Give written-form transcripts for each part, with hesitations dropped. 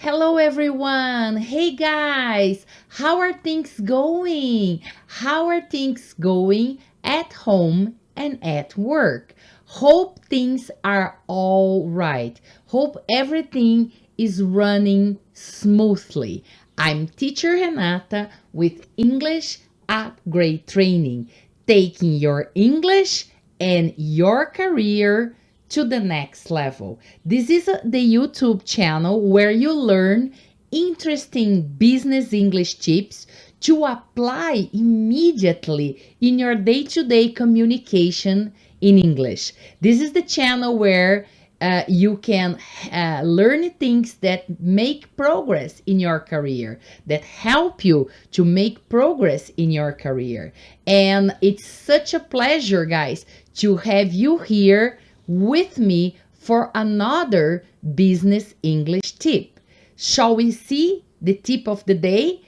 Hello everyone! Hey guys! How are things going? How are things going at home and at work? Hope things are all right. Hope everything is running smoothly. I'm teacher Renata with English Upgrade Training, taking your English and your career to the next level. This is the YouTube channel where you learn interesting business English tips to apply immediately in your day-to-day communication in English. This is the channel where you can learn things that make progress in your career, that help you to make progress in your career. And it's such a pleasure, guys, to have you here with me for another business English tip. Shall we see the tip of the day?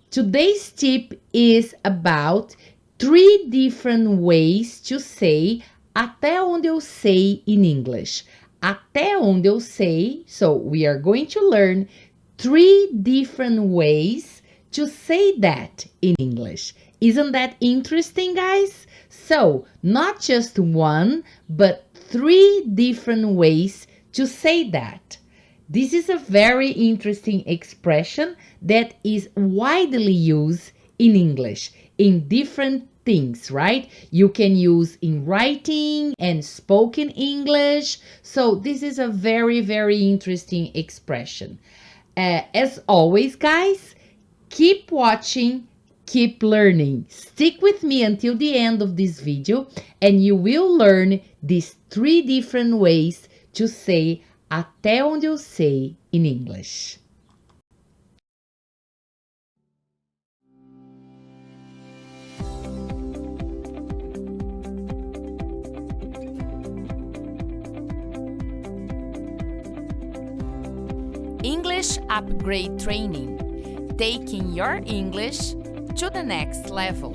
Today's tip is about 3 different ways to say até onde eu sei in English. Até onde eu sei. So we are going to learn 3 different ways to say that in English. Isn't that interesting, guys? So not just one, but 3 different ways to say that. This is a very interesting expression that is widely used in English in different things, right? You can use in writing and spoken English. So this is a very, very interesting expression. As always, guys, keep watching. Keep learning. Stick with me until the end of this video and you will learn these 3 different ways to say até onde eu sei in English. English Upgrade Training, taking your English to the next level.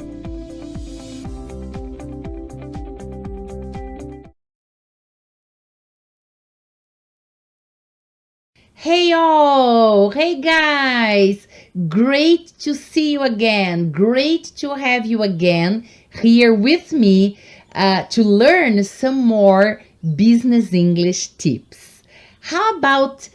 Hey all! Hey guys! Great to see you again. Great to have you again here with me to learn some more business English tips. How about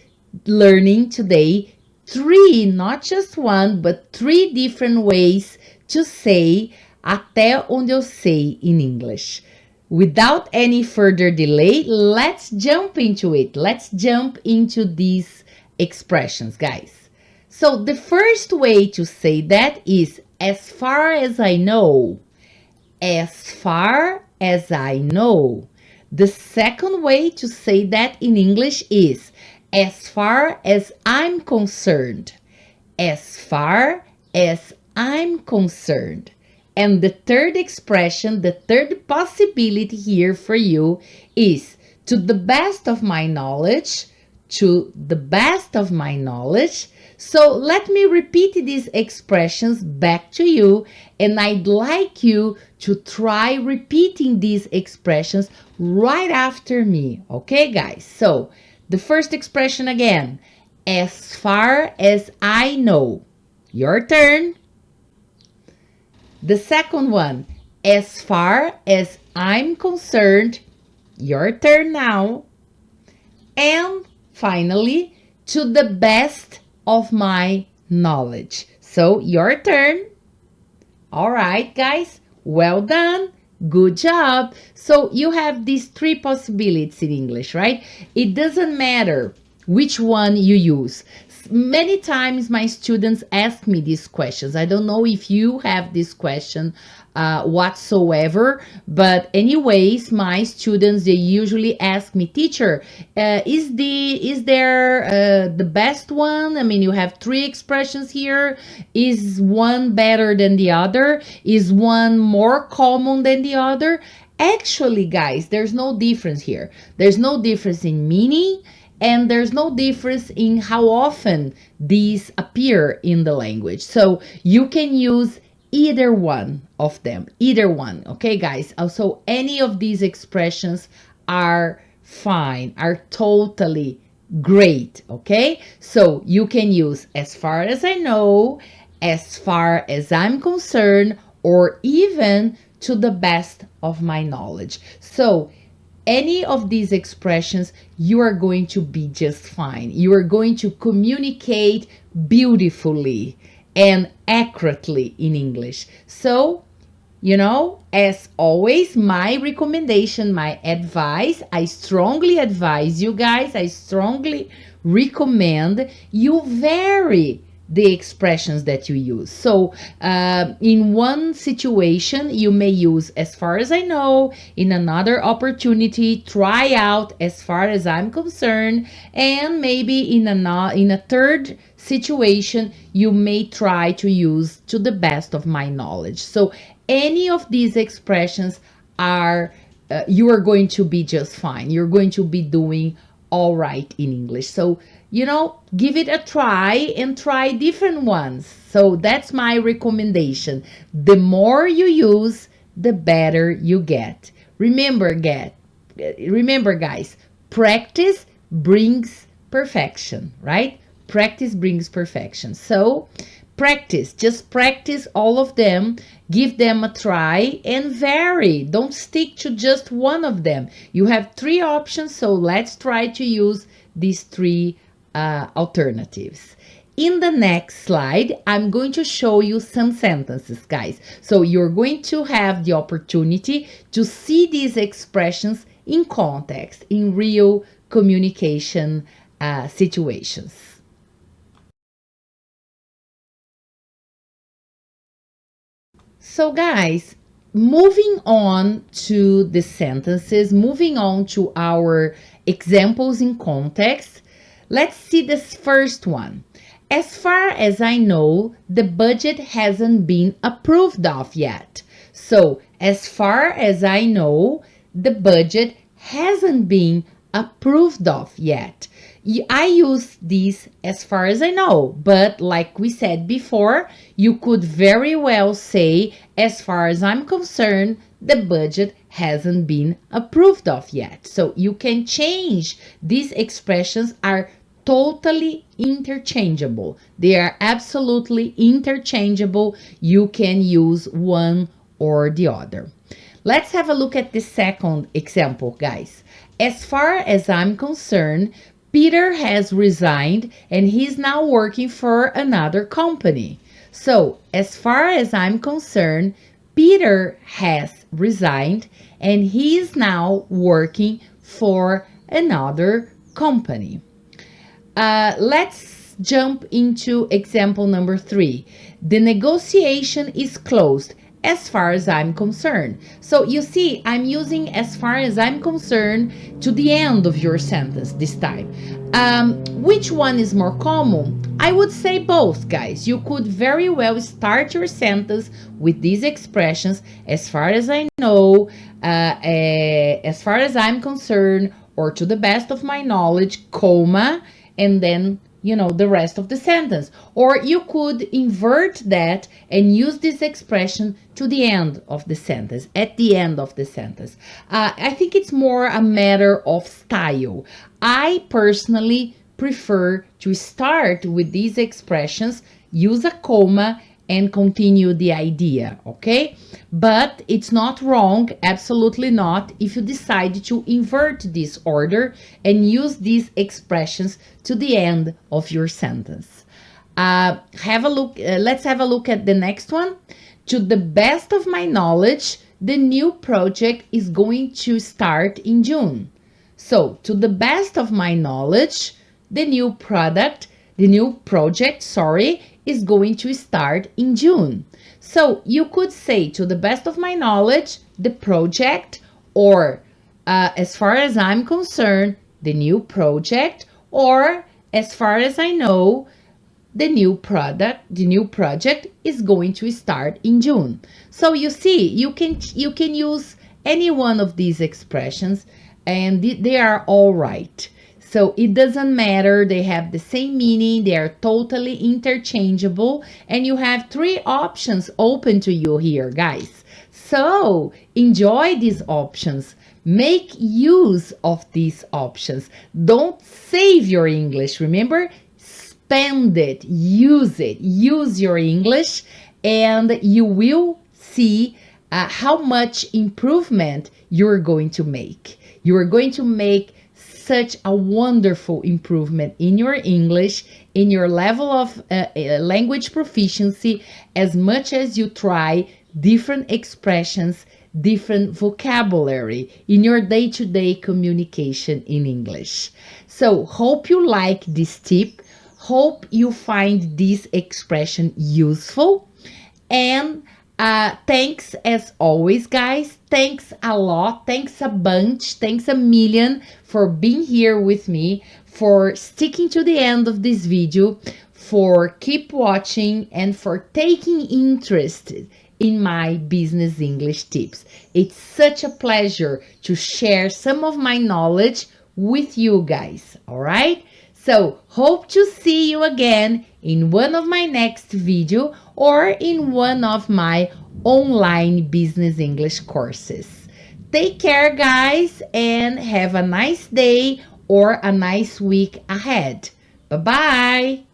learning today 3, not just 1, but 3 different ways to say até onde eu sei in English. Without any further delay, let's jump into it. Let's jump into these expressions, guys. So the first way to say that is as far as I know. As far as I know. The second way to say that in English is as far as I'm concerned. As far as I'm concerned. And the third expression, the third possibility here for you is to the best of my knowledge, to the best of my knowledge. So let me repeat these expressions back to you, and I'd like you to try repeating these expressions right after me. Okay, guys? So the first expression again, as far as I know. Your turn. The second one, as far as I'm concerned. Your turn now. And finally, to the best of my knowledge. So your turn. All right, guys. Well done. Good job. So you have these 3 possibilities in English, right? It doesn't matter which one you use. Many times my students ask me these questions. I don't know if you have this question whatsoever, but anyways, my students, they usually ask me, teacher, is there the best one? I mean, you have 3 expressions here. Is one better than the other? Is one more common than the other? Actually, guys, there's no difference here. There's no difference in meaning, and there's no difference in how often these appear in the language. So you can use either one of them, either one. Okay, guys? Also, any of these expressions are fine, are totally great, okay? So you can use as far as I know, as far as I'm concerned, or even to the best of my knowledge. So any of these expressions, you are going to be just fine. You are going to communicate beautifully and accurately in English. So, as always, my recommendation, my advice, I strongly advise you guys, I strongly recommend you vary the expressions that you use. So in one situation, you may use as far as I know. In another opportunity, try out as far as I'm concerned. And maybe in a third situation, you may try to use to the best of my knowledge. So any of these expressions are, you are going to be just fine. You're going to be doing all right in English. So, give it a try and try different ones. So that's my recommendation. The more you use, the better you get. Remember, guys, practice brings perfection, right? Practice brings perfection. So just practice all of them, give them a try and vary. Don't stick to just one of them. You have 3 options, so let's try to use these 3 alternatives. In the next slide, I'm going to show you some sentences, guys. So you're going to have the opportunity to see these expressions in context, in real communication situations. So guys, moving on to the sentences, moving on to our examples in context, let's see this first one. As far as I know, the budget hasn't been approved of yet. So, as far as I know, the budget hasn't been approved of yet. I use this as far as I know, but like we said before, you could very well say, as far as I'm concerned, the budget hasn't been approved of yet. So you can change. These expressions are totally interchangeable. They are absolutely interchangeable. You can use one or the other. Let's have a look at the second example, guys. As far as I'm concerned, Peter has resigned and he's now working for another company. So, as far as I'm concerned, Peter has resigned and he is now working for another company. Let's jump into example number 3. The negotiation is closed as far as I'm concerned. So you see, I'm using as far as I'm concerned to the end of your sentence this time. Which one is more common? I would say both, guys. You could very well start your sentence with these expressions, as far as I know, as far as I'm concerned, or to the best of my knowledge, comma, and then the rest of the sentence. Or you could invert that and use this expression to the end of the sentence, at the end of the sentence. I think it's more a matter of style. I personally prefer to start with these expressions, use a comma, and continue the idea, okay? But it's not wrong, absolutely not, if you decide to invert this order and use these expressions to the end of your sentence. Let's have a look at the next one. To the best of my knowledge, the new project is going to start in June. So, to the best of my knowledge, the new project, is going to start in June. So you could say, to the best of my knowledge, the project, or as far as I'm concerned, the new project, or as far as I know, the new project is going to start in June. So you see, you can use any one of these expressions and they are all right. So it doesn't matter, they have the same meaning, they are totally interchangeable, and you have 3 options open to you here, guys. So enjoy these options. Make use of these options. Don't save your English. Remember, spend it, use your English, and you will see how much improvement you're going to make. You are going to make such a wonderful improvement in your English, in your level of language proficiency, as much as you try different expressions, different vocabulary in your day-to-day communication in English. So, hope you like this tip. Hope you find this expression useful. And thanks as always, guys. Thanks a lot. Thanks a bunch. Thanks a million for being here with me, for sticking to the end of this video, for keep watching, and for taking interest in my business English tips. It's such a pleasure to share some of my knowledge with you guys. All right? So, hope to see you again in one of my next video or in one of my online business English courses. Take care, guys, and have a nice day or a nice week ahead. Bye-bye.